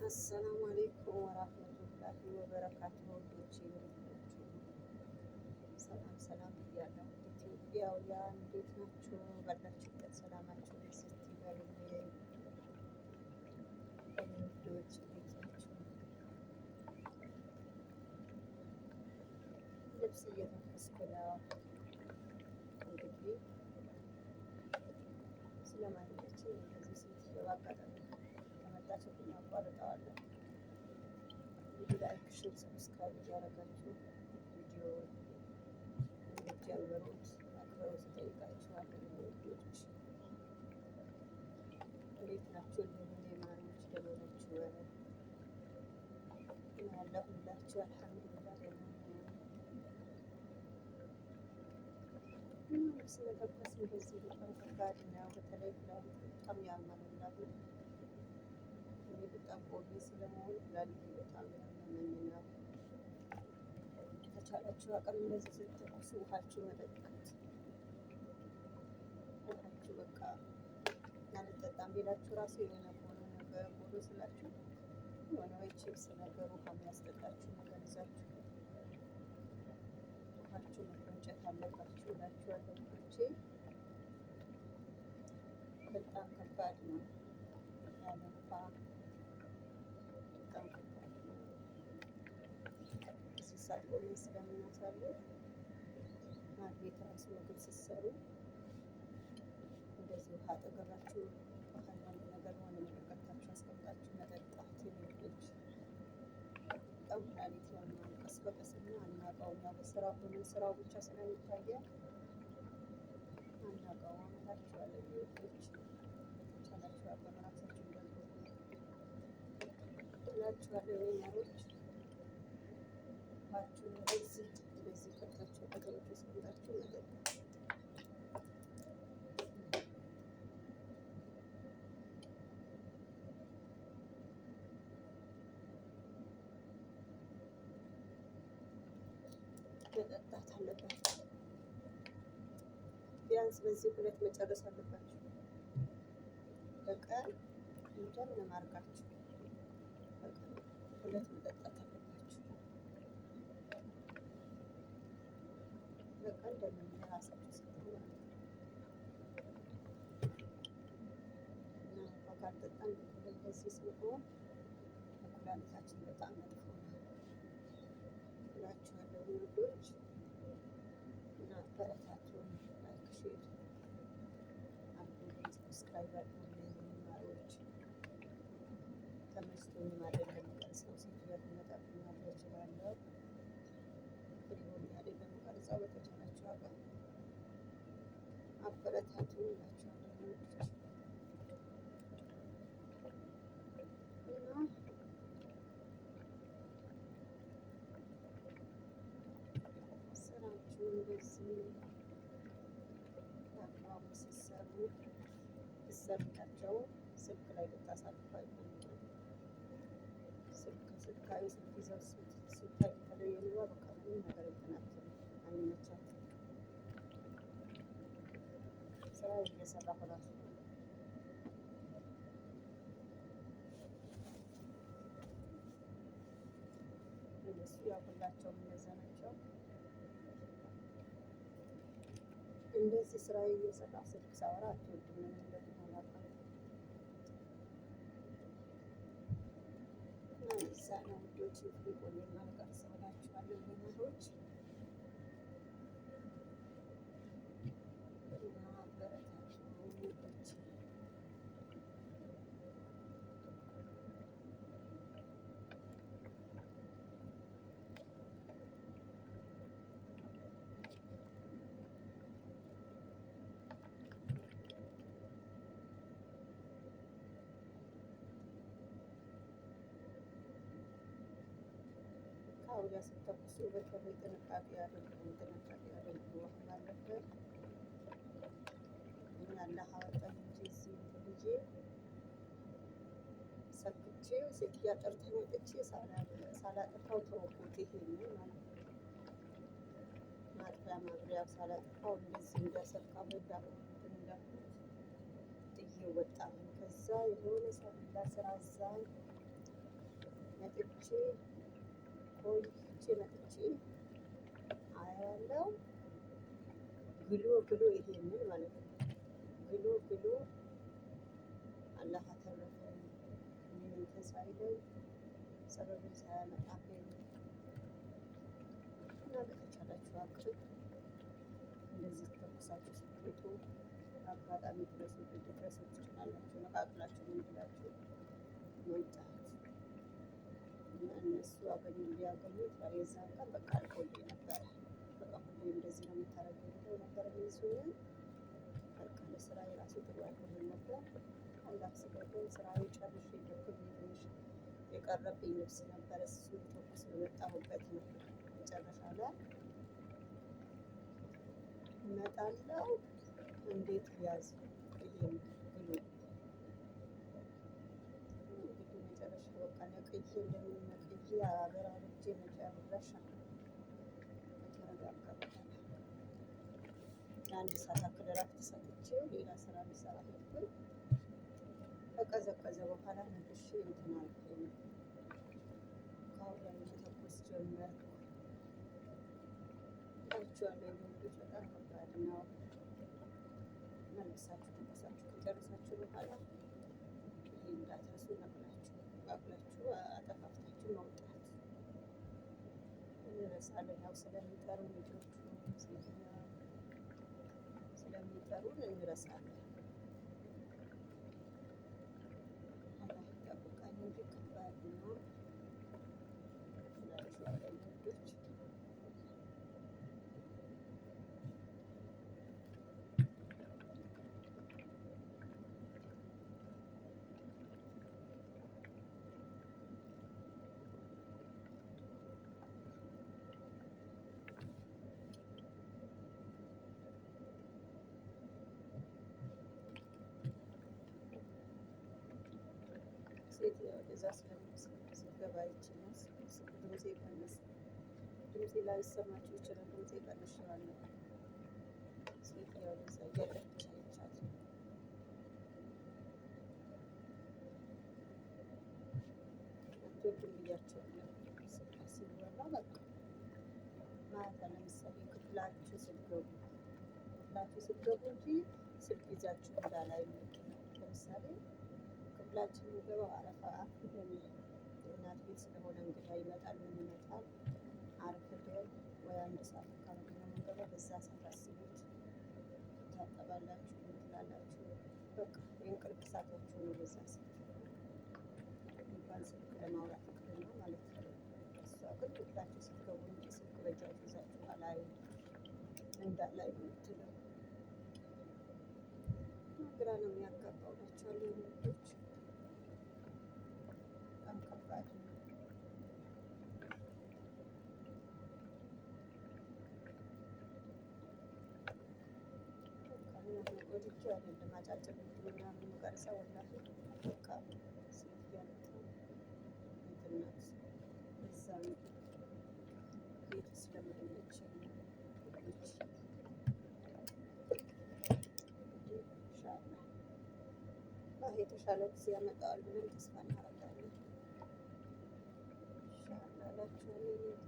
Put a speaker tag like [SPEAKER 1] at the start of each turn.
[SPEAKER 1] አሰላሙ አሌይኩም ወራህመቱላሂ ወበረካቱ። ወዶች ሰላም ሰላም እያለሁ ኢትዮጵያውያን እንዴት ናችሁ? ባላችሁበት ሰላማችሁ ስት ይበሉልኝ። ወዶች እንዴት ናችሁ? ልብስ እየተኮስኩ ነው። እንግዲህ ስለማንኛችን እንደዚህ ሴትዮ አጋጣሚ ከመጣችብኝ አቋርጠዋለሁ። እንግዲህ ላይክ፣ ሼር፣ ሰብስክራይብ እያደረጋችሁ ቪዲዮ እንድትጀምሩት አክብሮት እጠይቃችኋለሁ። ውዶች እንዴት ናችሁ? እንደምን ማሪዎች ደህና ናችሁ? ያለሁላችሁ አልሐምዱሊላህ ደህና ነኝ። ስለተኮስ እንደዚህ በጣም ከባድ ነው። በተለይ ኩላሊት በጣም ያማልላል። እኔ በጣም ቆሜ ስለመሆን ኩላሊት በጣም ያመመኝ ነው። ከቻላችሁ አቅም እንደዚህ ስትተኩሱ ውሃችሁ መጠጣት። ውሃችሁ በቃ አልጠጣም ቢላችሁ ራሱ የሆነ ሆኖ ነገር ሆኖ ስላችሁ የሆነ ወይ ቺፕስ ነገር ውሃ የሚያስጠጣችሁ ነገር ይዛችሁ ውሃችሁ መቆንጨት አለባችሁ እላችኋለሁ። ልጆቼ በጣም ከባድ ነው ያለ ውሃ በጣም ከባድ ነው። እዚህ ሳቆሜ ስለምናሳልፍ ቤት ራሱ ምግብ ስትሰሩ እንደዚህ ውሃ አጠገባችሁ አንዳንድ ነገር ሆነ ነገር ቀርታችሁ አስቀምጣችሁ መጠጣት። የሚወዶች በጣም ኩላሊት ያማል። ቀስ በቀስና አናውቀውም። ያው በስራ ሆነን ስራው ብቻ ስለሚታየን አናውቀውም እላችኋለሁ። የሚወዶች የተቻላችሁ አቅም ራሳችሁ እንደዚህ እላችኋለሁ። ወይናሮች ውሃችሁን እንደዚህ ቀርታችሁ አጠገባችሁ አስቀምጣችሁ መጠጣት። መጠጣት አለባችሁ። ቢያንስ በዚህ ሁለት መጨረስ አለባችሁ። በቀን እንደምን አድርጋችሁ በቀን ሁለት መጠጣት አለባችሁ። በቀን እንደምን ራሳችሁ ስትሉ እና ውሃ ካልጠጣን እንደዚህ ስንሆን ለኩላሊታችን በጣም መጥፎ ነው እላችኋለሁ። ውዶች እና በረታቱን። ላይክ ሼር አድርጉልኝ፣ ሰብስክራይብ አድርጉልኝ። ማሪዎች ተመስቶኝም አይደለም የምቀርጸው ሴትዮ ትመጣብኛለች እችላለሁ። ፍሪሆን አይደለም የምቀርጸው። በተቻላችሁ አቅም አበረታቱን እላችኋለሁ። ውዶች እና ስራችሁን በዚህ በአግባቡ ስትሰሩላቸው ስልክ ላይ ልታሳልፉ አይፈልጉም። ስልካዊ ስልክ ይዘው ሲታይ የተለየ ኑሮ በቃ ምንም ነገር እንትናቸው አይመቻትም። ስራ እየሰራሁ እራሱ እነሱ ያው ሁላቸውም እነዛ ናቸው። እንደዚህ ስራ እየሰራ ስልክ ሳወራ አትወድም። ምን እንደሆነ አላውቅም። እና እዛ ነው ውዶች ፍሪቆሌ ማልቀር ሰውላችኋለሁ። ወይናሮች እና አበረታቱ ውዶች። ካውያ ስተኩሱ በተለይ ጥንቃቄ አድርጉ፣ ጥንቃቄ አድርጉ። አሁን አለበት እና አላህ አወጣኝ እንጂ እዚህ ልጄ ሰክቼ ሴትያ ጠርታኝ ወጥቼ ሳላጠፋው ተወኩት። ይሄንን ማለት ነው ማጥፊያ ማብሪያ ሳላጠፋው እንደዚህ እንዳሰካ እንዳልኩት ጥዬ ወጣሁ። ከዛ የሆነ ሰው ስራ እዛኝ መጥቼ ቆይቼ መጥቼ አያለው ግሎ ግሎ ይሄንን ማለት ነው ግሎ ግሎ አላህ አተረፈኝ። ምንም ሳይለኝ ሰበብን ሳያመጣብኝ እና በተቻላችሁ አቅም እንደዚህ ተኩሳችሁ ስትወጡ አጋጣሚ ድረሱ ትችላላችሁ። ነቃቅላችሁ ምን ብላችሁ መውጣት እና እነሱ አገኙ ሊያገኙት የዛን ቀን በቃ አልቆልኝ ነበረ። በቃ ሁሌ እንደዚህ ነው የምታደርገው ብለው ነበር ሚዙን በቃ ለስራ የራሱ ጥሩ አይሆንም ነበር። አላህ ስለሆነ ስራዊ ጨርሼ ደክም ትንሽ የቀረብኝ ልብስ ነበረ። እሱ ተኩስ የመጣሁበት ነው። መጨረሻ ላይ እመጣለሁ እንዴት ያዝ ይሄን ብሎ እንግዲህ መጨረሻ በቃ ነቅዬ እንደምን ነቅዬ ሀገር አልጄ መጨረሻ ከተረጋጋ በኋላ ለአንድ ሰዓት ያክል እረፍት ሰጥቼው ሌላ ስራ ሊሰራ ሄድኩኝ። ከቀዘቀዘ በኋላ መልሼ እንትን አልኩኝ። ከአሁን ላይ መተኮስ ጀመርኩ። ታችኋለሁ ልጆች በጣም ከባድ ነው። መልሳችሁ ተኮሳችሁ ከጨረሳችሁ በኋላ ይሄ እንዳትረሱ ነቅላችሁ አጠፋፍታችሁ መውጣት እንረሳለን። ያው ስለሚጠሩን ልጆቹ ስለሚጠሩን እንረሳለን። አላህ ይጠብቃል እንጂ ከባድ ነው። እላችኋለሁ ልጆች ሴት ወደዛ ስትገባ ይችላል። ድምፄ ቀነስ ድምፄ ላይሰማችሁ ይችላል። ድምፄ ቀንሼዋለሁ። ሴት ወደዛ እያለች አይቻት አትወድም ብያቸዋለሁ። ሲወራ በቃ ማታ ለምሳሌ ክፍላችሁ ስትገቡ እንጂ ስልክ ይዛችሁ እንዳላይ ለምሳሌ ክፍላችን የሚገባው አረፋ አርፍደን እናት ቤት ስለሆነ እንግዳ ይመጣል። ምን ይመጣል አርፍደን ወይ አንድ ሰዓት አካባቢ ነው የምንገባው። በዛ ሰዓት አስቡት ታጠባላችሁ፣ ምን ትላላችሁ። በቃ የእንቅልፍ ሰዓታችሁ ነው። በዛ ሰዓት እንኳን ስልክ ለማውራት ይቅርና ማለት ነው። እሷ ግን ክፍላችሁ ስትገቡ እንጂ ስልክ በእጃችሁ ይዛችሁ አላይ እንዳላይ ነው የምትለው። ግራ ነው የሚያጋባው ናቸዋለሁ ልጆች በጣም ከባድ ነው። ወድጄ አይደለም አጫጭር ቪዲዮ ምናምን የምቀርጸው ወላሂ በቃ ሴት እያመጣ እንትን ናት። እዛ ቤት ስለምሄደች የተሻለ ጊዜ ያመጣዋል ብለን ተስፋ እናደርጋለን። ኢንሻአላህ እላችኋለሁ።